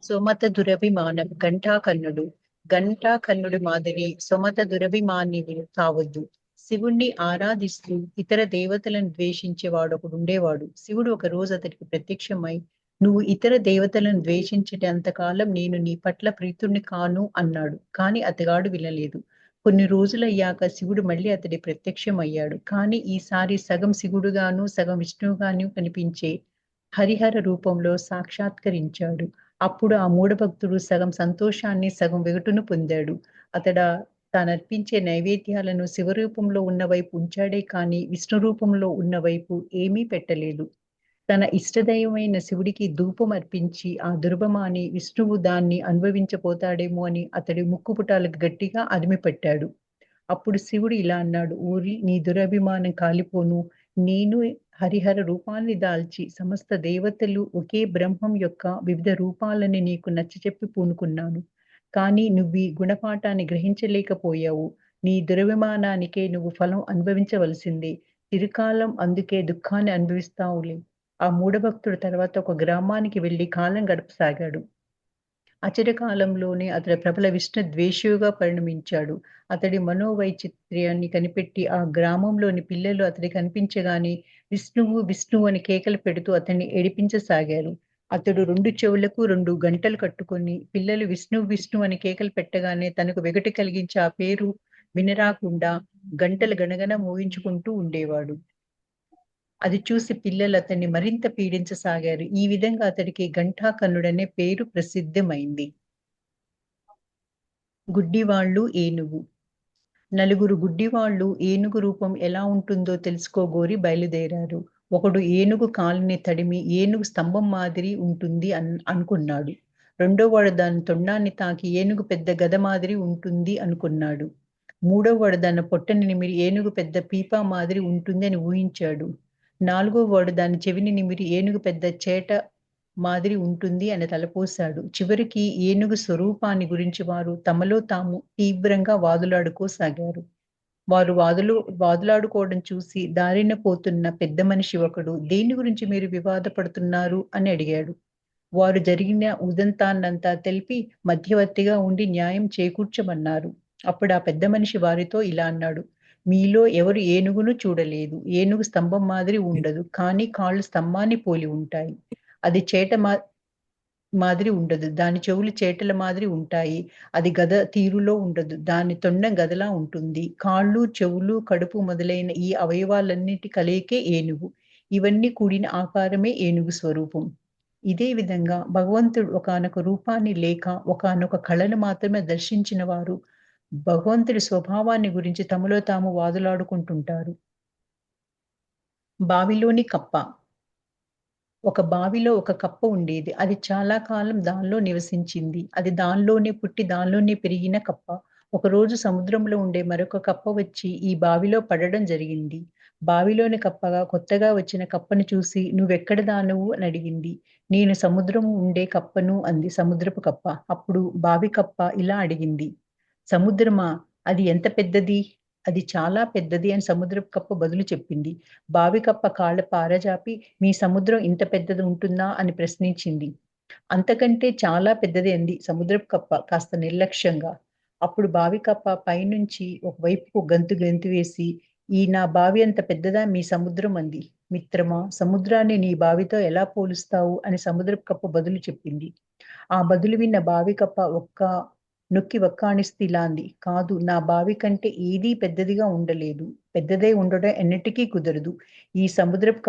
సోమత దురభిమానం ఘంటాకర్ణుడు. ఘంటాకర్ణుడి మాదిరి సొమత దురభిమానివి కావద్దు. శివుణ్ణి ఆరాధిస్తూ ఇతర దేవతలను ద్వేషించే వాడొకడుండేవాడు. శివుడు ఒక రోజు అతడికి ప్రత్యక్షమై, నువ్వు ఇతర దేవతలను ద్వేషించేటంత కాలం నేను నీ పట్ల ప్రీతుణ్ణి కాను అన్నాడు. కాని అతగాడు వినలేదు. కొన్ని రోజులయ్యాక శివుడు మళ్ళీ అతడి ప్రత్యక్షమయ్యాడు. కానీ ఈసారి సగం శివుడుగాను సగం విష్ణువుగాను కనిపించే హరిహర రూపంలో సాక్షాత్కరించాడు. అప్పుడు ఆ మూఢభక్తుడు సగం సంతోషాన్ని, సగం వెగటును పొందాడు. అతడ తానర్పించే నైవేద్యాలను శివరూపంలో ఉన్న వైపు ఉంచాడే కాని విష్ణు రూపంలో ఉన్న వైపు ఏమీ పెట్టలేదు. తన ఇష్టదైవమైన శివుడికి ధూపం అర్పించి ఆ దుర్భమాని విష్ణువు దాన్ని అనుభవించబోతాడేమో అని అతడి ముక్కుపుటాలకు గట్టిగా అదిమిపెట్టాడు. అప్పుడు శివుడు ఇలా అన్నాడు, ఊరి నీ దురభిమానం కాలిపోను. నేను హరిహర రూపాన్ని దాల్చి సమస్త దేవతలు ఒకే బ్రహ్మం యొక్క వివిధ రూపాలని నీకు నచ్చచెప్పి పూనుకున్నాను. కానీ నువ్వీ గుణపాఠాన్ని గ్రహించలేకపోయావు. నీ దురభిమానానికే నువ్వు ఫలం అనుభవించవలసిందే. చిరకాలం అందుకే దుఃఖాన్ని అనుభవిస్తావులే. ఆ మూఢభక్తుడు తర్వాత ఒక గ్రామానికి వెళ్లి కాలం గడపసాగాడు. అచిరకాలంలోనే అతడు ప్రబల విష్ణు ద్వేషిగా పరిణమించాడు. అతడి మనోవైచిత్ర్యాన్ని కనిపెట్టి ఆ గ్రామంలోని పిల్లలు అతడి కనిపించగానే విష్ణువు విష్ణువు అని కేకలు పెడుతూ అతన్ని ఏడిపించసాగారు. అతడు 2 చెవులకు 2 గంటలు కట్టుకొని పిల్లలు విష్ణువు విష్ణువు అని కేకలు పెట్టగానే తనకు వెగటు కలిగించి ఆ పేరు వినరాకుండా గంటలు గణగణ మోగించుకుంటూ ఉండేవాడు. అది చూసి పిల్లలు అతన్ని మరింత పీడించసాగారు. ఈ విధంగా అతడికి ఘంటాకర్ణుడనే పేరు ప్రసిద్ధమైంది. గుడ్డివాళ్ళు ఏనుగు. నలుగురు గుడ్డివాళ్ళు ఏనుగు రూపం ఎలా ఉంటుందో తెలుసుకోగోరి బయలుదేరారు. ఒకడు ఏనుగు కాలుని తడిమి ఏనుగు స్తంభం మాదిరి ఉంటుంది అనుకున్నాడు. రెండోవాడు దాని తొండాన్ని తాకి ఏనుగు పెద్ద గద మాదిరి ఉంటుంది అనుకున్నాడు. మూడోవాడు దాని పొట్టని నిమిరి ఏనుగు పెద్ద పీపా మాదిరి ఉంటుంది అని ఊహించాడు. నాలుగోవాడు దాని చెవిని నిమిరి ఏనుగు పెద్ద చేట మాదిరి ఉంటుంది అని తలపోశాడు. చివరికి ఏనుగు స్వరూపాన్ని గురించి వారు తమలో తాము తీవ్రంగా వాదులాడుకోసాగారు. వారు వాదులాడుకోవడం చూసి దారిన పోతున్న పెద్ద మనిషి ఒకడు, "దేని గురించి మీరు వివాదపడుతున్నారు?" అని అడిగాడు. వారు జరిగిన ఉదంతాన్నంతా తెలిపి మధ్యవర్తిగా ఉండి న్యాయం చేకూర్చమన్నారు. అప్పుడు ఆ పెద్ద మనిషి వారితో ఇలా అన్నాడు, "మీలో ఎవరు ఏనుగును చూడలేదు. ఏనుగు స్తంభం మాదిరి ఉండదు. కానీ కాళ్ళు స్తంభాన్ని పోలి ఉంటాయి. అది చేట మాదిరి ఉండదు. దాని చెవులు చేటల మాదిరి ఉంటాయి. అది గద తీరులో ఉండదు. దాని తొండం గదలా ఉంటుంది. కాళ్ళు, చెవులు, కడుపు మొదలైన ఈ అవయవాలన్నిటి కలయికే ఏనుగు. ఇవన్నీ కూడిన ఆకారమే ఏనుగు స్వరూపం. ఇదే విధంగా భగవంతుడు ఒకానొక రూపాన్ని లేక ఒకానొక కళను మాత్రమే దర్శించిన వారు భగవంతుడి స్వభావాన్ని గురించి తమలో తాము వాదులాడుకుంటుంటారు. బావిలోని కప్ప. ఒక బావిలో ఒక కప్ప ఉండేది. అది చాలా కాలం దానిలో నివసించింది. అది దానిలోనే పుట్టి దానిలోనే పెరిగిన కప్ప. ఒకరోజు సముద్రంలో ఉండే మరొక కప్ప వచ్చి ఈ బావిలో పడడం జరిగింది. బావిలోని కప్పగా కొత్తగా వచ్చిన కప్పను చూసి, "నువ్వెక్కడ దానవు?" అని అడిగింది. "నేను సముద్రం ఉండే కప్పను" అంది సముద్రపు కప్ప. అప్పుడు బావి కప్ప ఇలా అడిగింది, "సముద్రమా, అది ఎంత పెద్దది?" "అది చాలా పెద్దది" అని సముద్రపు కప్ప బదులు చెప్పింది. బావి కప్ప కాళ్ళ పారజాపి, "మీ సముద్రం ఇంత పెద్దది ఉంటుందా?" అని ప్రశ్నించింది. "అంతకంటే చాలా పెద్దది" అంది సముద్రపు కప్ప కాస్త నిర్లక్ష్యంగా. అప్పుడు బావి కప్ప పైనుంచి ఒకవైపుకు గంతు గంతు వేసి, "ఈ నా బావి అంత పెద్దదా మీ సముద్రం?" అంది. "మిత్రమా, సముద్రాన్ని నీ బావితో ఎలా పోలుస్తావు?" అని సముద్రపు కప్ప బదులు చెప్పింది. ఆ బదులు విన్న బావి కప్ప నొక్కి వక్కాణిస్తూ ఇలా అంది, "కాదు, నా బావి కంటే ఏదీ పెద్దదిగా ఉండలేదు. పెద్దదై ఉండడం ఎన్నటికీ కుదరదు. ఈ సముద్రపు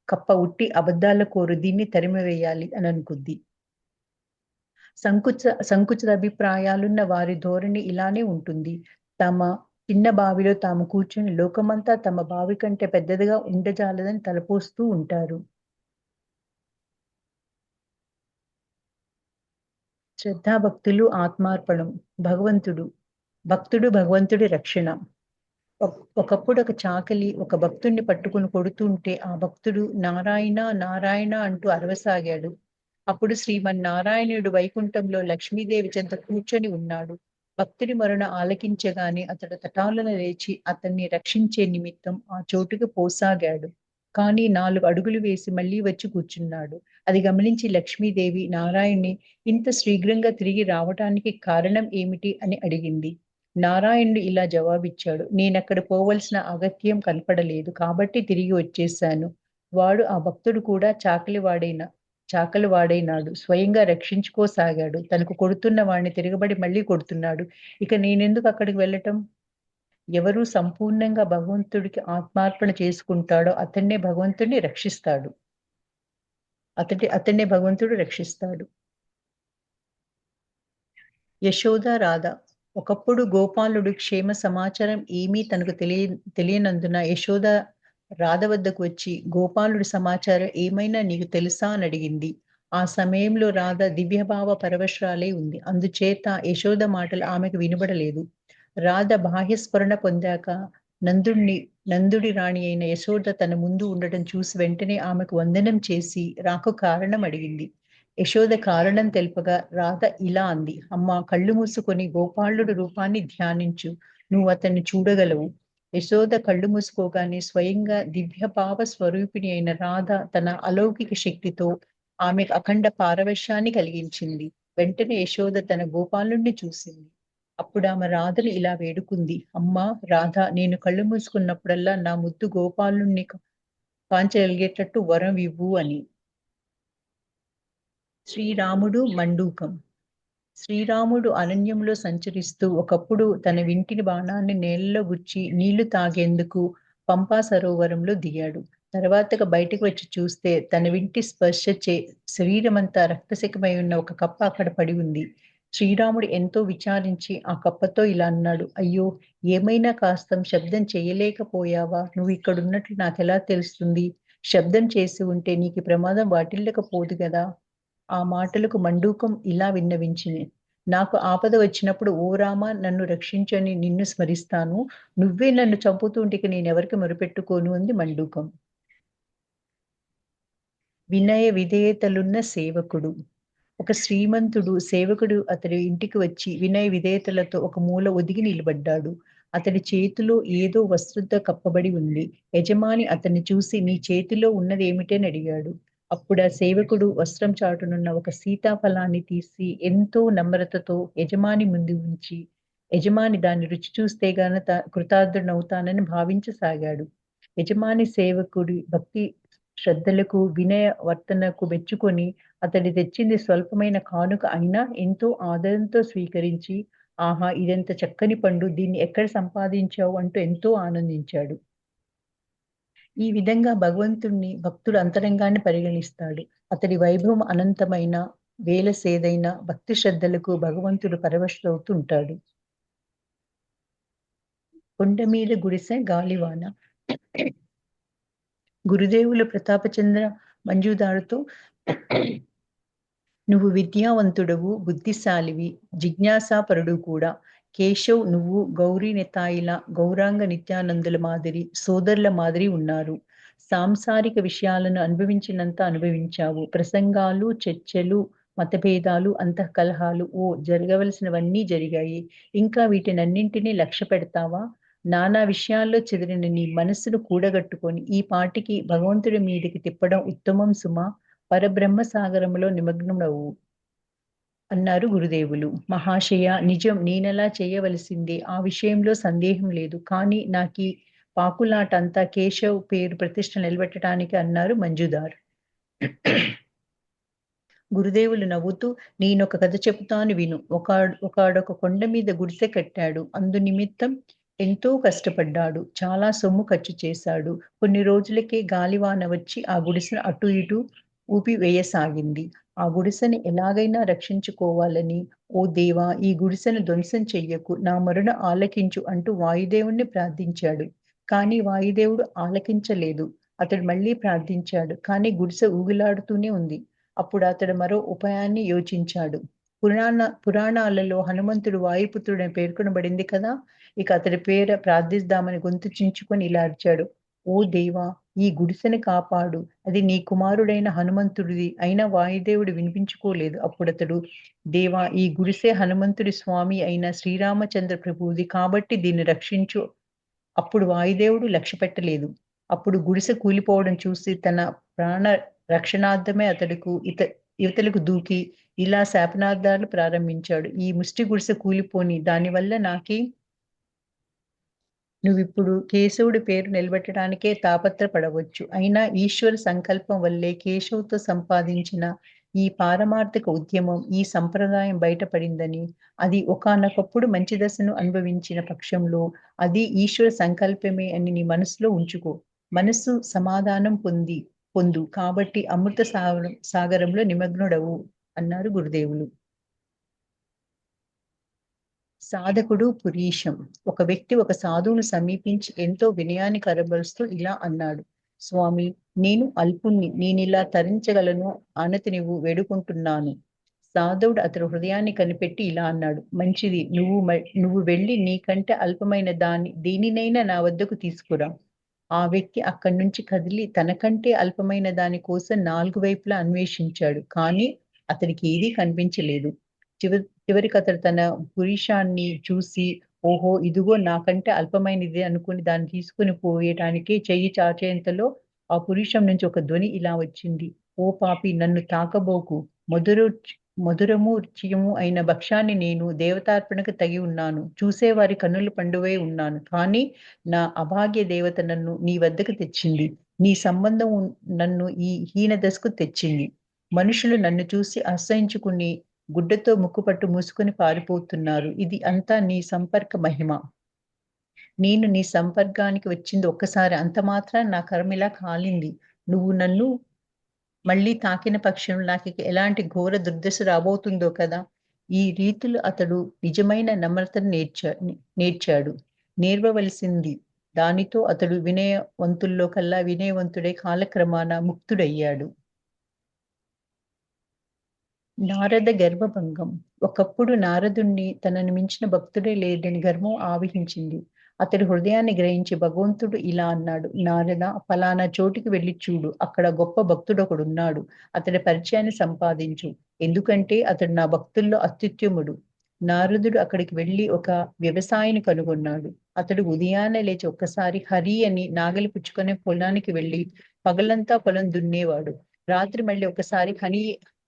కప్ప ఉట్టి అబద్ధాల కోరు, దీన్ని తరిమివేయాలి" అని అనుకుంది. సంకుచిత అభిప్రాయాలున్న వారి ధోరణి ఇలానే ఉంటుంది. తమ చిన్న బావిలో తాము కూర్చొని లోకమంతా తమ బావి కంటే పెద్దదిగా ఉండజాలదని తలపోస్తూ ఉంటారు. శ్రద్ధాభక్తులు ఆత్మార్పణం. భగవంతుడు. భక్తుడు భగవంతుడి రక్షణ. ఒకప్పుడు ఒక చాకలి ఒక భక్తుడిని పట్టుకొని కొడుతుంటే ఆ భక్తుడు నారాయణ నారాయణ అంటూ అరవసాగాడు. అప్పుడు శ్రీమన్నారాయణుడు వైకుంఠంలో లక్ష్మీదేవి చెంత కూర్చొని ఉన్నాడు. భక్తుడి మరణ ఆలకించగానే అతడు తటాలున లేచి అతన్ని రక్షించే నిమిత్తం ఆ చోటుకు పోసాగాడు. కానీ 4 అడుగులు వేసి మళ్ళీ వచ్చి కూర్చున్నాడు. అది గమనించి లక్ష్మీదేవి నారాయణ్ణి ఇంత శీఘ్రంగా తిరిగి రావటానికి కారణం ఏమిటి అని అడిగింది. నారాయణుడు ఇలా జవాబిచ్చాడు. నేనక్కడ పోవలసిన అగత్యం కనపడలేదు కాబట్టి తిరిగి వచ్చేశాను. వాడు ఆ భక్తుడు కూడా చాకలివాడైనాడు. స్వయంగా రక్షించుకోసాగాడు. తనకు కొడుతున్న వాడిని తిరగబడి మళ్ళీ కొడుతున్నాడు. ఇక నేనెందుకు అక్కడికి వెళ్ళటం? ఎవరు సంపూర్ణంగా భగవంతుడికి ఆత్మార్పణ చేసుకుంటాడో అతన్నే భగవంతుడు రక్షిస్తాడు. యశోద, రాధ. ఒకప్పుడు గోపాలుడి క్షేమ సమాచారం ఏమీ తనకు తెలియనందున యశోద రాధ వద్దకు వచ్చి గోపాలుడి సమాచారం ఏమైనా నీకు తెలుసా అని అడిగింది. ఆ సమయంలో రాధ దివ్యభావ పరవశురాలై ఉంది. అందుచేత యశోద మాటలు ఆమెకు వినబడలేదు. రాధ బాహ్యస్ఫురణ పొందాక నందుడి రాణి అయిన యశోద తన ముందు ఉండటం చూసి వెంటనే ఆమెకు వందనం చేసి రాకు కారణం అడిగింది. యశోద కారణం తెలుపగా రాధ ఇలా అంది. అమ్మా, కళ్ళు మూసుకొని గోపాలుడు రూపాన్ని ధ్యానించు, నువ్వు అతన్ని చూడగలవు. యశోద కళ్ళు మూసుకోగానే స్వయంగా దివ్యభావ స్వరూపిణి అయిన రాధ తన అలౌకిక శక్తితో ఆమెకు అఖండ పారవశ్యాన్ని కలిగించింది. వెంటనే యశోద తన గోపాలుణ్ణి చూసింది. అప్పుడు ఆమె రాధని ఇలా వేడుకుంది. అమ్మా రాధ, నేను కళ్ళు మూసుకున్నప్పుడల్లా నా ముద్దు గోపాలుణ్ణి కాంచగలిగేటట్టు వరం ఇవ్వు అని. శ్రీరాముడు మండూకం. శ్రీరాముడు అరణ్యంలో సంచరిస్తూ ఒకప్పుడు తన వింటిని బాణాన్ని నేలలో గుచ్చి నీళ్లు తాగేందుకు పంపా సరోవరంలో దిగాడు. తర్వాతగా బయటకు వచ్చి చూస్తే తన వింటి స్పర్శచే శరీరమంతా రక్తసికమై ఉన్న ఒక కప్ప అక్కడ పడి ఉంది. శ్రీరాముడు ఎంతో విచారించి ఆ కప్పతో ఇలా అన్నాడు. అయ్యో, ఏమైనా కాస్తం శబ్దం చేయలేకపోయావా? నువ్వు ఇక్కడున్నట్లు నాకెలా తెలుస్తుంది? శబ్దం చేసి ఉంటే నీకు ప్రమాదం వాటిల్లకపోదు కదా. ఆ మాటలకు మండూకం ఇలా విన్నవించింది. నాకు ఆపద వచ్చినప్పుడు ఓ రామ నన్ను రక్షించని నిన్ను స్మరిస్తాను. నువ్వే నన్ను చంపుతుంటికి నేనెవరికి మొరుపెట్టుకోను అంది మండూకం. వినయ విధేయతలున్న సేవకుడు. ఒక శ్రీమంతుడు సేవకుడు అతడి ఇంటికి వచ్చి వినయ విధేయతలతో ఒక మూల ఒదిగి నిలబడ్డాడు. అతడి చేతిలో ఏదో వస్త్రంతో కప్పబడి ఉంది. యజమాని అతన్ని చూసి నీ చేతిలో ఉన్నది ఏమిటని అడిగాడు. అప్పుడు ఆ సేవకుడు వస్త్రం చాటునున్న ఒక సీతాఫలాన్ని తీసి ఎంతో నమ్రతతో యజమాని ముందు ఉంచి, యజమాని దాన్ని రుచి చూస్తే గాన కృతార్థుడవుతానని భావించసాగాడు. యజమాని సేవకుడి భక్తి శ్రద్ధలకు వినయ వర్తనకు మెచ్చుకొని అతడి తెచ్చింది స్వల్పమైన కానుక అయినా ఎంతో ఆదరంతో స్వీకరించి, ఆహా, ఇదెంత చక్కని పండు, దీన్ని ఎక్కడ సంపాదించావు అంటూ ఎంతో ఆనందించాడు. ఈ విధంగా భగవంతుణ్ణి భక్తుడు అంతరంగాన్ని పరిగణిస్తాడు. అతడి వైభవం అనంతమైన వేలసేదైన భక్తి శ్రద్ధలకు భగవంతుడు పరవశుడవుతూ ఉంటాడు. కొండ మీద గుడిసె గాలివాన. గురుదేవులు ప్రతాపచంద్ర మంజుదారుతో, నువ్వు విద్యావంతుడవు, బుద్ధిశాలివి, జిజ్ఞాసాపరుడు కూడా. కేశవ్, నువ్వు గౌరీ నితాయిల, గౌరాంగ నిత్యానందుల మాదిరి సోదరుల మాదిరి ఉన్నారు. సాంసారిక విషయాలను అనుభవించినంత అనుభవించావు. ప్రసంగాలు, చర్చలు, మతభేదాలు, అంతఃకలహాలు జరగవలసినవన్నీ జరిగాయి. ఇంకా వీటినన్నింటినీ లక్ష్య పెడతావా? నానా విషయాల్లో చెదిరిన నీ మనస్సును కూడగట్టుకొని ఈ పాటికి భగవంతుడి మీదికి తిప్పడం ఉత్తమం సుమా. పరబ్రహ్మ సాగరంలో నిమగ్నమవు అన్నారు గురుదేవులు. మహాశయ, నిజం, నేనలా చేయవలసిందే, ఆ విషయంలో సందేహం లేదు. కానీ నాకీ పాకులాట అంతా కేశవ్ పేరు ప్రతిష్ఠ నిలబెట్టడానికి అన్నారు మంజుదార్. గురుదేవులు నవ్వుతూ, నేనొక కథ చెబుతాను విను. ఒకడొక కొండ మీద గుడిసె కట్టాడు. అందు నిమిత్తం ఎంతో కష్టపడ్డాడు. చాలా సొమ్ము ఖర్చు చేశాడు. కొన్ని రోజులకే గాలివాన వచ్చి ఆ గుడిసెను అటు ఇటు ఊపి వేయసాగింది. ఆ గుడిసెని ఎలాగైనా రక్షించుకోవాలని, ఓ దేవా, ఈ గుడిసెను ధ్వంసం చెయ్యకు, నా మొరను ఆలకించు అంటూ వాయుదేవుణ్ణి ప్రార్థించాడు. కానీ వాయుదేవుడు ఆలకించలేదు. అతడు మళ్ళీ ప్రార్థించాడు. కానీ గుడిసె ఊగిలాడుతూనే ఉంది. అప్పుడు అతడు మరో ఉపాయాన్ని యోచించాడు. పురాణాలలో హనుమంతుడు వాయుపుత్రుడని పేర్కొనబడింది కదా. ఇక అతడి పేర ప్రార్థిద్దామని గొంతు చించుకొని ఇలా అరిచాడు. ఓ దేవా, ఈ గుడిసెని కాపాడు, అది నీ కుమారుడైన హనుమంతుడిది. అయినా వాయుదేవుడు వినిపించుకోలేదు. అప్పుడతడు, దేవా, ఈ గుడిసె హనుమంతుడి స్వామి అయిన శ్రీరామచంద్ర ప్రభువుది కాబట్టి దీన్ని రక్షించు. అప్పుడు వాయుదేవుడు లక్ష్య పెట్టలేదు. అప్పుడు గుడిసె కూలిపోవడం చూసి తన ప్రాణ రక్షణార్థమే యువతలకు దూకి ఇలా శాపనార్థాలు ప్రారంభించాడు. ఈ ముష్టి గుడిసె కూలిపోని దానివల్ల నాకేం, నువ్విప్పుడు కేశవుడి పేరు నిలబెట్టడానికే తాపత్రపడవచ్చు. అయినా ఈశ్వర సంకల్పం వల్లే కేశవుతో సంపాదించిన ఈ పారమార్థిక ఉద్యమం, ఈ సంప్రదాయం బయటపడిందని, అది ఒకానొకప్పుడు మంచి దశను అనుభవించిన పక్షంలో అది ఈశ్వర సంకల్పమే అని నీ మనసులో ఉంచుకో. మనస్సు సమాధానం పొందు. కాబట్టి అమృత సాగరంలో నిమగ్నుడవు అన్నారు గురుదేవులు. సాధకుడు పురీషం. ఒక వ్యక్తి ఒక సాధువును సమీపించి ఎంతో వినయాన్ని కనబరుస్తూ ఇలా అన్నాడు: స్వామి, నేను అల్పుణ్ణి, నేనిలా తరించగలను ఆనతి నువ్వు వేడుకుంటున్నాను. సాధువుడు అతని హృదయాన్ని కనిపెట్టి ఇలా అన్నాడు: మంచిది, నువ్వు వెళ్ళి నీకంటే అల్పమైన దేనినైనా నా వద్దకు తీసుకురా. ఆ వ్యక్తి అక్కడి నుంచి కదిలి తనకంటే అల్పమైన దాని కోసం 4 వైపులా అన్వేషించాడు. కానీ అతడికి ఏదీ కనిపించలేదు. చివరికి అతడు తన పురీషాన్ని చూసి, ఓహో! ఇదిగో నాకంటే అల్పమైనది అనుకుని దాన్ని తీసుకొని పోయటానికి చెయ్యి చాచేంతలో ఆ పురీషం నుంచి ఒక ధ్వని ఇలా వచ్చింది: ఓ పాపి, నన్ను తాకబోకు. మధురు మధురము రుచియము అయిన భక్ష్యాన్ని నేను దేవతార్పణకు తగి ఉన్నాను. చూసేవారి కన్నుల పండువై ఉన్నాను. కానీ నా అభాగ్య దేవత నన్ను నీ వద్దకు తెచ్చింది. నీ సంబంధం నన్ను ఈ హీన దశకు తెచ్చింది. మనుషులు నన్ను చూసి అసహ్యించుకుని గుడ్డతో ముక్కుపట్టు మూసుకొని పారిపోతున్నారు. ఇది అంతా నీ సంపర్క మహిమ. నేను నీ సంపర్కానికి వచ్చింది ఒక్కసారి. అంత మాత్రాన నా కర్మ ఇలా కాలింది. నువ్వు నన్ను మళ్ళీ తాకిన పక్షంలో నాకిక ఎలాంటి ఘోర దుర్దశ రాబోతుందో కదా! ఈ రీతిలో అతడు నిజమైన నమ్రతను నేర్చాడు. నేర్వవలసింది దానితో అతడు వినయవంతుల్లో కల్లా వినయవంతుడై కాలక్రమాన ముక్తుడయ్యాడు. నారద గర్వభంగం. ఒకప్పుడు నారదుణ్ణి తనను మించిన భక్తుడే లేడని గర్వం ఆవహించింది. అతడి హృదయాన్ని గ్రహించి భగవంతుడు ఇలా అన్నాడు: నారద, ఫలానా చోటికి వెళ్లి చూడు. అక్కడ గొప్ప భక్తుడొకడున్నాడు. అతడి పరిచయాన్ని సంపాదించు. ఎందుకంటే అతడు నా భక్తుల్లో అత్యుత్తముడు. నారదుడు అక్కడికి వెళ్లి ఒక వ్యవసాయిని కనుగొన్నాడు. అతడు ఉదయాన్నే లేచి ఒక్కసారి హరి అని నాగలి పుచ్చుకొని పొలానికి వెళ్లి పగలంతా పొలం దున్నేవాడు. రాత్రి మళ్ళీ ఒకసారి హని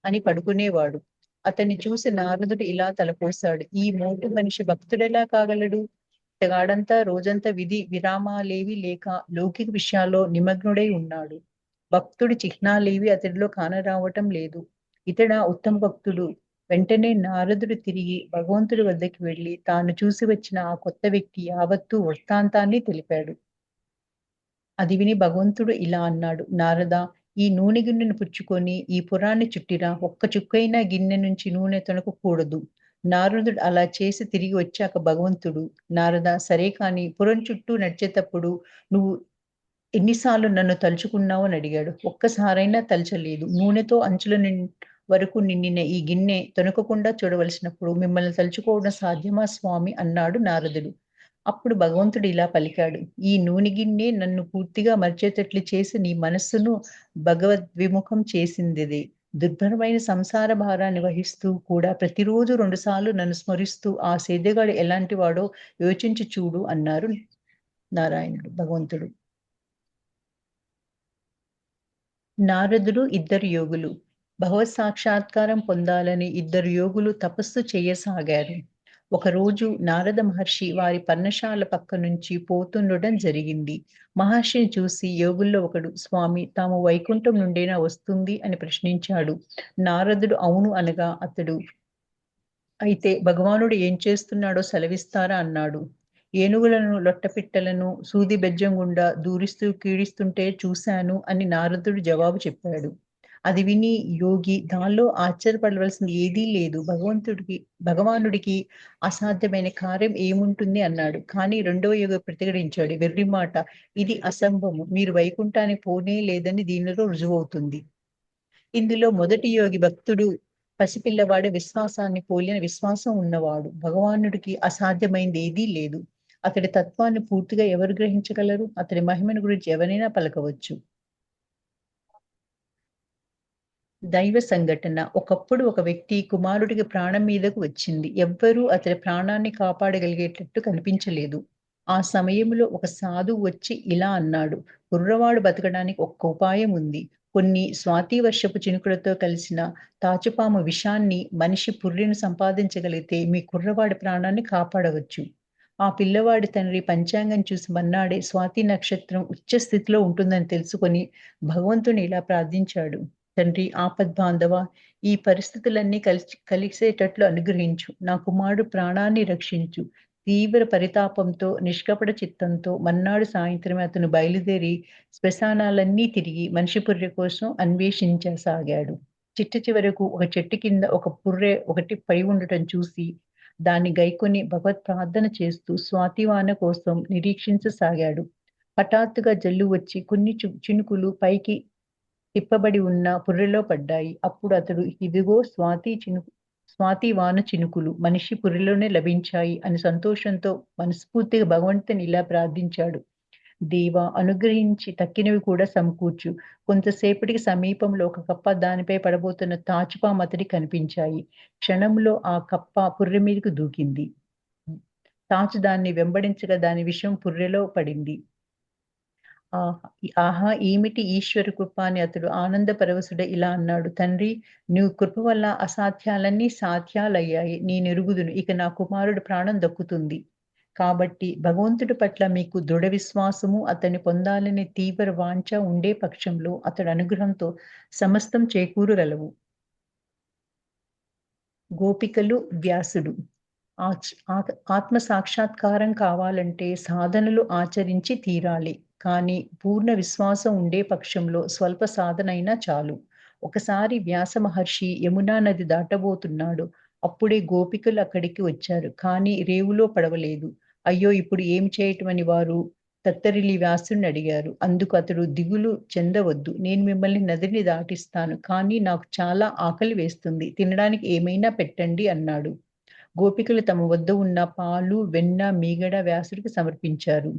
అని పడుకునేవాడు. అతన్ని చూసి నారదుడు ఇలా తలపోశాడు: ఈ మోటు మనిషి భక్తుడెలా కాగలడు? ఇతగాడంతా రోజంతా విరామాలేవి లేక లౌకిక విషయాల్లో నిమగ్నుడై ఉన్నాడు. భక్తుడి చిహ్నాలేవి అతడిలో కానరావటం లేదు. ఇతడా ఉత్తమ భక్తుడు. వెంటనే నారదుడు తిరిగి భగవంతుడి వద్దకు వెళ్లి తాను చూసి వచ్చిన ఆ కొత్త వ్యక్తి యావత్తు వృత్తాంతాన్ని తెలిపాడు. అది విని భగవంతుడు ఇలా అన్నాడు: నారదా, ఈ నూనె గిన్నెను పుచ్చుకొని ఈ పురాన్ని చుట్టిరా. ఒక్క చుక్కైనా గిన్నె నుంచి నూనె తొనకకూడదు. నారదుడు అలా చేసి తిరిగి వచ్చాక భగవంతుడు: నారదా, సరే కాని పురం చుట్టూ నడిచేటప్పుడు నువ్వు ఎన్నిసార్లు నన్ను తలుచుకున్నావు అని అడిగాడు. ఒక్కసారైనా తలచలేదు. నూనెతో అంచుల వరకు నిండిన ఈ గిన్నె తొనకకుండా చూడవలసినప్పుడు మిమ్మల్ని తలుచుకోవడం సాధ్యమా స్వామి అన్నాడు నారదుడు. అప్పుడు భగవంతుడు ఇలా పలికాడు: ఈ నూనె గిన్నె నన్ను పూర్తిగా మరిచేటట్లు చేసి నీ మనస్సును భగవద్విముఖం చేసిందిది. దుర్భరమైన సంసార భారాన్ని వహిస్తూ కూడా ప్రతిరోజు 2 సార్లు నన్ను స్మరిస్తూ ఆ సేదగాడు ఎలాంటి వాడో యోచించి చూడు అన్నారు భగవంతుడు. నారదుడు ఇద్దరు యోగులు. భగవత్ సాక్షాత్కారం పొందాలని ఇద్దరు యోగులు తపస్సు చేయసాగారు. ఒకరోజు నారద మహర్షి వారి పర్ణశాల పక్క నుంచి పోతుండడం జరిగింది. మహర్షిని చూసి యోగుల్లో ఒకడు: స్వామి, తాము వైకుంఠం నుండేనా వస్తుంది అని ప్రశ్నించాడు. నారదుడు అవును అనగా అతడు: అయితే భగవానుడు ఏం చేస్తున్నాడో సెలవిస్తారా అన్నాడు. ఏనుగులను లొట్టపిట్టలను సూది బెజ్జం గుండా దూరిస్తూ కీడిస్తుంటే చూశాను అని నారదుడు జవాబు చెప్పాడు. అది విని యోగి దానిలో ఆశ్చర్యపడవలసింది ఏదీ లేదు. భగవానుడికి అసాధ్యమైన కార్యం ఏముంటుంది అన్నాడు. కానీ రెండవ యోగి ప్రతిఘటించాడు: వెర్రి మాట, ఇది అసంభవం. మీరు వైకుంఠానికి పోనే లేదని దీనిలో రుజువవుతుంది. ఇందులో మొదటి యోగి భక్తుడు పసిపిల్లవాడి విశ్వాసాన్ని పోలిన విశ్వాసం ఉన్నవాడు. భగవానుడికి అసాధ్యమైంది ఏదీ లేదు. అతడి తత్వాన్ని పూర్తిగా ఎవరు గ్రహించగలరు? అతడి మహిమను గురించి ఎవరైనా పలకవచ్చు. దైవ సంఘటన. ఒకప్పుడు ఒక వ్యక్తి కుమారుడికి ప్రాణం మీదకు వచ్చింది. ఎవ్వరూ అతడి ప్రాణాన్ని కాపాడగలిగేటట్టు కనిపించలేదు. ఆ సమయంలో ఒక సాధువు వచ్చి ఇలా అన్నాడు, కుర్రవాడు బతకడానికి ఒక్క ఉపాయం ఉంది. కొన్ని స్వాతి వర్షపు చినుకులతో కలిసిన తాచుపాము విషాన్ని మనిషి పుర్రెను సంపాదించగలిగితే మీ కుర్రవాడి ప్రాణాన్ని కాపాడవచ్చు. ఆ పిల్లవాడి తండ్రి పంచాంగం చూసి మన్నాడే స్వాతి నక్షత్రం ఉచ్చ స్థితిలో ఉంటుందని తెలుసుకొని భగవంతుని ఇలా ప్రార్థించాడు. తండ్రి ఆపద్బాంధవ, ఈ పరిస్థితులన్నీ కలిసేటట్లు అనుగ్రహించు. నా కుమారుడు ప్రాణాన్ని రక్షించు. తీవ్ర పరితాపంతో, నిష్కపట చిత్తంతో మర్నాడు సాయంత్రమే అతను బయలుదేరి శ్మశానాలన్నీ తిరిగి మనిషి పుర్రె కోసం అన్వేషించసాగాడు. చిట్ట చివరకు ఒక చెట్టు కింద ఒక పుర్రె ఒకటి పడి ఉండటం చూసి దాన్ని గైకొని భగవత్ ప్రార్థన చేస్తూ స్వాతివాన కోసం నిరీక్షించసాగాడు. హఠాత్తుగా జల్లు వచ్చి కొన్ని చినుకులు పైకి తిప్పబడి ఉన్న పుర్రెలో పడ్డాయి. అప్పుడు అతడు, ఇదిగో స్వాతి వాన చినుకులు మనిషి పుర్రెలోనే లభించాయి అని సంతోషంతో మనస్ఫూర్తిగా భగవంతుని ఇలా ప్రార్థించాడు. దేవా, అనుగ్రహించి తక్కినవి కూడా సమకూర్చు. కొంతసేపటికి సమీపంలో ఒక కప్ప దానిపై పడబోతున్న తాచుపాము అతడికి కనిపించాయి. క్షణంలో ఆ కప్ప పుర్రె మీదకు దూకింది. తాచు దాన్ని వెంబడించగా దాని విషం పుర్రెలో పడింది. ఆహా, ఏమిటి ఈశ్వర కృప అని అతడు ఆనంద పరవశుడై ఇలా అన్నాడు, తండ్రి, నీవు కృప వల్ల అసాధ్యాలన్నీ సాధ్యాలయ్యాయి. నేనెరుగుదును, ఇక నా కుమారుడు ప్రాణం దక్కుతుంది. కాబట్టి భగవంతుడి పట్ల మీకు దృఢ విశ్వాసము, అతన్ని పొందాలనే తీవ్ర వాంఛ ఉండే పక్షంలో అతడి అనుగ్రహంతో సమస్తం చేకూరగలవు. గోపికలు, వ్యాసుడు. ఆత్మ సాక్షాత్కారం కావాలంటే సాధనలు ఆచరించి తీరాలి. కానీ పూర్ణ విశ్వాసం ఉండే పక్షంలో స్వల్ప సాధనైనా చాలు. ఒకసారి వ్యాస మహర్షి యమునా నది దాటబోతున్నాడు. అప్పుడే గోపికలు అక్కడికి వచ్చారు. కానీ రేవులో పడవలేదు. అయ్యో, ఇప్పుడు ఏం చేయటమని వారు తత్తరిల్లి వ్యాసుని అడిగారు. అందుకు అతడు, దిగులు చెందవద్దు, నేను మిమ్మల్ని నదిని దాటిస్తాను. కానీ నాకు చాలా ఆకలి వేస్తుంది, తినడానికి ఏమైనా పెట్టండి అన్నాడు. గోపికలు తమ వద్ద ఉన్న పాలు, వెన్న, మీగడ వ్యాసుడికి సమర్పించారు.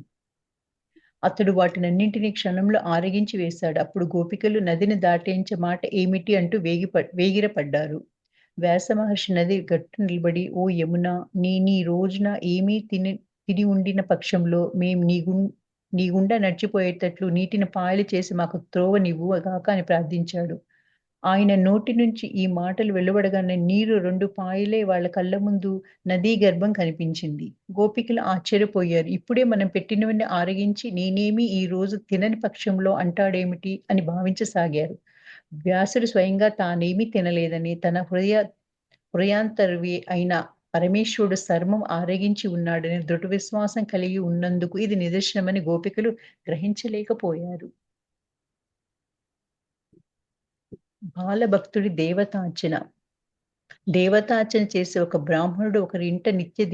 అతడు వాటినన్నింటినీ క్షణంలో ఆరగించి వేశాడు. అప్పుడు గోపికలు నదిని దాటించే మాట ఏమిటి అంటూ వేగిరపడ్డారు. వ్యాస మహర్షి నది గట్టు నిలబడి, ఓ యమున, నీ రోజున ఏమీ తిని ఉండిన పక్షంలో మేం నీ గుండా నడిచిపోయేటట్లు నీటిని పాయలు చేసి మాకు త్రోవ నివ్వుగాక అని ప్రార్థించాడు. ఆయన నోటి నుంచి ఈ మాటలు వెలువడగానే నీరు 2 పాయలే వాళ్ళ కళ్ళ ముందు నదీ గర్భం కనిపించింది. గోపికలు ఆశ్చర్యపోయారు. ఇప్పుడే మనం పెట్టినవన్నీ ఆరగించి నేనేమి ఈ రోజు తినని పక్షంలో అంటాడేమిటి అని భావించసాగారు. వ్యాసుడు స్వయంగా తానేమీ తినలేదని, తన హృదయాంతర్వి అయిన పరమేశ్వరుడు సర్వం ఆరగించి ఉన్నాడని దృఢ విశ్వాసం కలిగి ఉన్నందుకు ఇది నిదర్శనమని గోపికలు గ్రహించలేకపోయారు. బాలభక్తుడి దేవతార్చన. దేవతార్చన చేసే ఒక బ్రాహ్మణుడు ఒకరి ఇంట నిత్య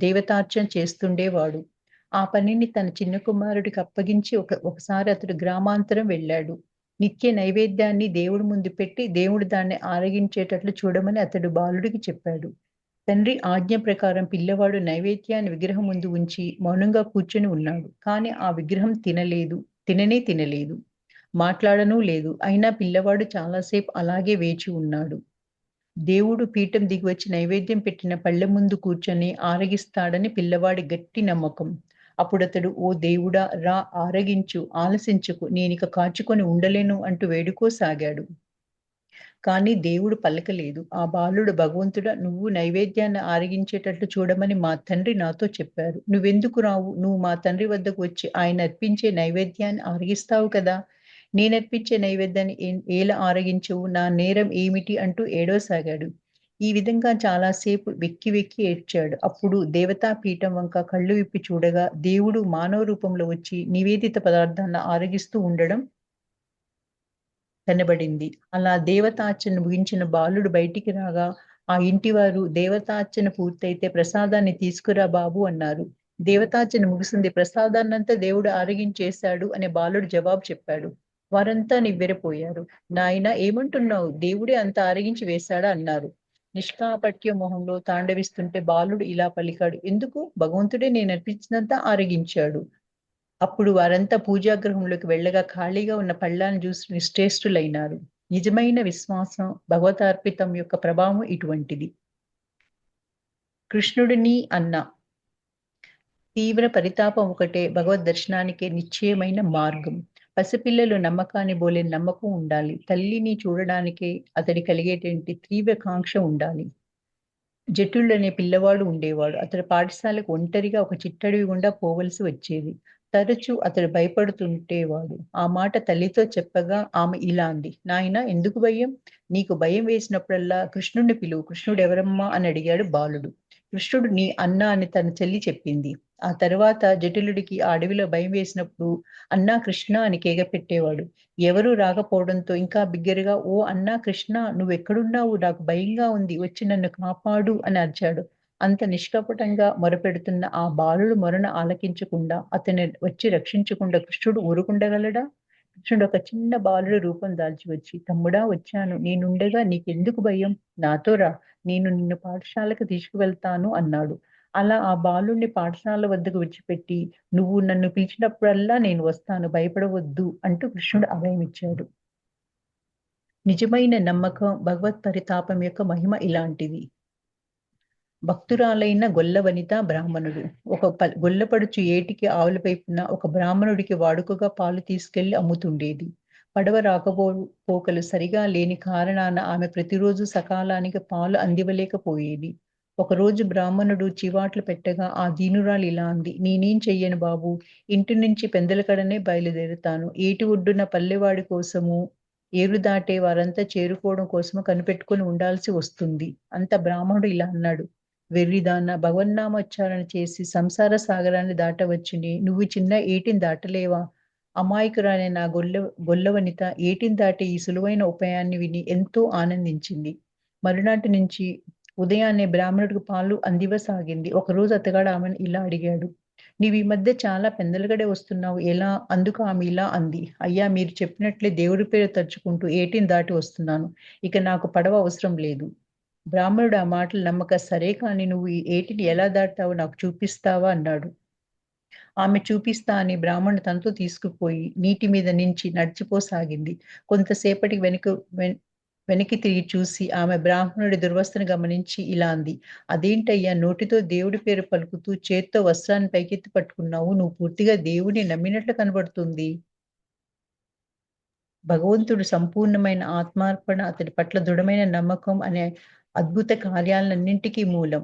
దేవతార్చన చేస్తుండేవాడు. ఆ పనిని తన చిన్న కుమారుడికి అప్పగించి ఒకసారి అతడు గ్రామాంతరం వెళ్ళాడు. నిత్య నైవేద్యాన్ని దేవుడి ముందు పెట్టి దేవుడు దాన్ని ఆరగించేటట్లు చూడమని అతడు బాలుడికి చెప్పాడు. తండ్రి ఆజ్ఞ ప్రకారం పిల్లవాడు నైవేద్యాన్ని విగ్రహం ముందు ఉంచి మౌనంగా కూర్చొని ఉన్నాడు. కానీ ఆ విగ్రహం తినలేదు, మాట్లాడనూ లేదు. అయినా పిల్లవాడు చాలాసేపు అలాగే వేచి ఉన్నాడు. దేవుడు పీఠం దిగి వచ్చి నైవేద్యం పెట్టిన పళ్ళె ముందు కూర్చొని ఆరగిస్తాడని పిల్లవాడి గట్టి నమ్మకం. అప్పుడతడు, ఓ దేవుడా, రా, ఆరగించు, ఆలసించకు, నేనిక కాచుకొని ఉండలేను అంటూ వేడుకోసాగాడు. కానీ దేవుడు పలకలేదు. ఆ బాలుడు, భగవంతుడా, నువ్వు నైవేద్యాన్ని ఆరగించేటట్లు చూడమని మా తండ్రి నాతో చెప్పారు. నువ్వెందుకు రావు? నువ్వు మా తండ్రి వద్దకు వచ్చి ఆయన అర్పించే నైవేద్యాన్ని ఆరగిస్తావు కదా. నేనర్పించే నైవేద్యాన్ని ఎలా ఆరగించవు? నా నేరం ఏమిటి అంటూ ఏడవసాగాడు. ఈ విధంగా చాలాసేపు వెక్కి ఏడ్చాడు. అప్పుడు దేవతా పీఠం వంక కళ్ళు విప్పి చూడగా దేవుడు మానవ రూపంలో వచ్చి నివేదిత పదార్థాన్ని ఆరగిస్తూ ఉండడం కనబడింది. అలా దేవతార్చన ముగించిన బాలుడు బయటికి రాగా ఆ ఇంటివారు, దేవతార్చన పూర్తయితే ప్రసాదాన్ని తీసుకురా బాబు అన్నారు. దేవతార్చన ముగిసింది, ప్రసాదాన్నంతా దేవుడు ఆరగించేశాడు అనే బాలుడు జవాబు చెప్పాడు. వారంతా నివ్వెరపోయారు. నాయనా, ఏమంటున్నావు? దేవుడే అంత ఆరగించి వేశాడా అన్నారు. నిష్కాపట్య మొహంలో తాండవిస్తుంటే బాలుడు ఇలా పలికాడు, ఎందుకు? భగవంతుడే నేను అర్పించినంతా ఆరగించాడు. అప్పుడు వారంతా పూజాగృహంలోకి వెళ్ళగా ఖాళీగా ఉన్న పళ్ళాన్ని చూసి నిశ్చేష్టులైనారు. నిజమైన విశ్వాసం, భగవతార్పితం యొక్క ప్రభావం ఇటువంటిది. కృష్ణుడిని అన్న తీవ్ర పరితాపం ఒకటే భగవద్ దర్శనానికే నిశ్చయమైన మార్గం. పసిపిల్లలు నమ్మకాన్ని బోలే నమ్మకం ఉండాలి. తల్లిని చూడడానికే అతడి కలిగేటువంటి తీవ్ర కాంక్ష ఉండాలి. జటులనే పిల్లవాడు ఉండేవాడు. అతడు పాఠశాలకు ఒంటరిగా ఒక చిట్టడవి గుండా పోవలసి వచ్చేది. తరచూ అతడు భయపడుతుంటేవాడు. ఆ మాట తల్లితో చెప్పగా ఆమె ఇలా అంది. నాయనా ఎందుకు భయం? నీకు భయం వేసినప్పుడల్లా కృష్ణుడిని పిలువు. కృష్ణుడెవరమ్మా అని అడిగాడు బాలుడు. కృష్ణుడు నీ అన్న అని తన చెల్లి చెప్పింది. ఆ తరువాత జటిలుడికి ఆ అడవిలో భయం వేసినప్పుడు అన్నా కృష్ణ అని కేక పెట్టేవాడు. ఎవరూ రాకపోవడంతో ఇంకా బిగ్గరగా ఓ అన్నా కృష్ణ నువ్వెక్కడున్నావు? నాకు భయంగా ఉంది. వచ్చి నన్ను కాపాడు అని అరిచాడు. అంత నిష్కపటంగా మొరపెడుతున్న ఆ బాలుడు మొరను ఆలకించకుండా అతన్ని వచ్చి రక్షించకుండా కృష్ణుడు ఊరుకుండగలడా? కృష్ణుడు ఒక చిన్న బాలుడి రూపం దాల్చి వచ్చి తమ్ముడా వచ్చాను. నేనుండగా నీకెందుకు భయం? నాతో రా. నేను నిన్ను పాఠశాలకు తీసుకువెళ్తాను అన్నాడు. అలా ఆ బాలుడిని పాఠశాల వద్దకు విడిచిపెట్టి నువ్వు నన్ను పిలిచినప్పుడల్లా నేను వస్తాను. భయపడవద్దు అంటూ కృష్ణుడు అభయమిచ్చాడు. నిజమైన నమ్మకం భగవత్ పరితాపం యొక్క మహిమ ఇలాంటిది. భక్తురాలైన గొల్లవనిత బ్రాహ్మణుడు. గొల్లపడుచు ఏటికి ఆవుల వైపున ఒక బ్రాహ్మణుడికి వాడుకగా పాలు తీసుకెళ్లి అమ్ముతుండేది. పడవ పోకలు సరిగా లేని కారణాన ఆమె ప్రతిరోజు సకాలానికి పాలు అందివ్వలేకపోయేది. ఒకరోజు బ్రాహ్మణుడు చివాట్లు పెట్టగా ఆ దీనురాలు ఇలా అంది. నేనేం చెయ్యను బాబు, ఇంటి నుంచి పెందలకడనే బయలుదేరుతాను. ఏటి ఒడ్డున పల్లెవాడి కోసము ఏరు దాటే వారంతా చేరుకోవడం కోసము కనిపెట్టుకొని ఉండాల్సి వస్తుంది. అంత బ్రాహ్మణుడు ఇలా అన్నాడు. వెర్రిదాన భగవన్నామోచ్చారణ చేసి సంసార సాగరాన్ని దాటవచ్చునే. నువ్వు చిన్న ఏటిని దాటలేవా? అమాయకురాలైన నా గొల్లవనిత ఏటిని దాటే ఈ సులువైన ఉపాయాన్ని విని ఎంతో ఆనందించింది. మరునాటి నుంచి ఉదయాన్నే బ్రాహ్మణుడికి పాలు అందివ్వసాగింది. ఒకరోజు అతగాడు ఆమెను ఇలా అడిగాడు. నీవు ఈ మధ్య చాలా పెందలగడే వస్తున్నావు. ఎలా? అందుకు ఆమె ఇలా అంది. అయ్యా మీరు చెప్పినట్లే దేవుడి పేరు తలుచుకుంటూ ఏటిని దాటి వస్తున్నాను. ఇక నాకు పడవ అవసరం లేదు. బ్రాహ్మణుడు ఆ మాటలు నమ్మక సరే కానీ నువ్వు ఈ ఏటిని ఎలా దాటావో నాకు చూపిస్తావా అన్నాడు. ఆమె చూపిస్తా అని బ్రాహ్మణుడు తనతో తీసుకుపోయి నీటి మీద నుంచి నడిచిపోసాగింది. కొంతసేపటికి వెనక్కి తిరిగి చూసి ఆమె బ్రాహ్మణుడి దుర్వస్థను గమనించి ఇలా అంది. అదేంటయ్యా నోటితో దేవుడి పేరు పలుకుతూ చేత్తో వస్త్రాన్ని పైకెత్తి పట్టుకున్నావు. నువ్వు పూర్తిగా దేవుడిని నమ్మినట్లు కనబడుతుంది. భగవంతుడు సంపూర్ణమైన ఆత్మార్పణ, అతడి పట్ల దృఢమైన నమ్మకం అనే అద్భుత కార్యాలన్నింటికీ మూలం.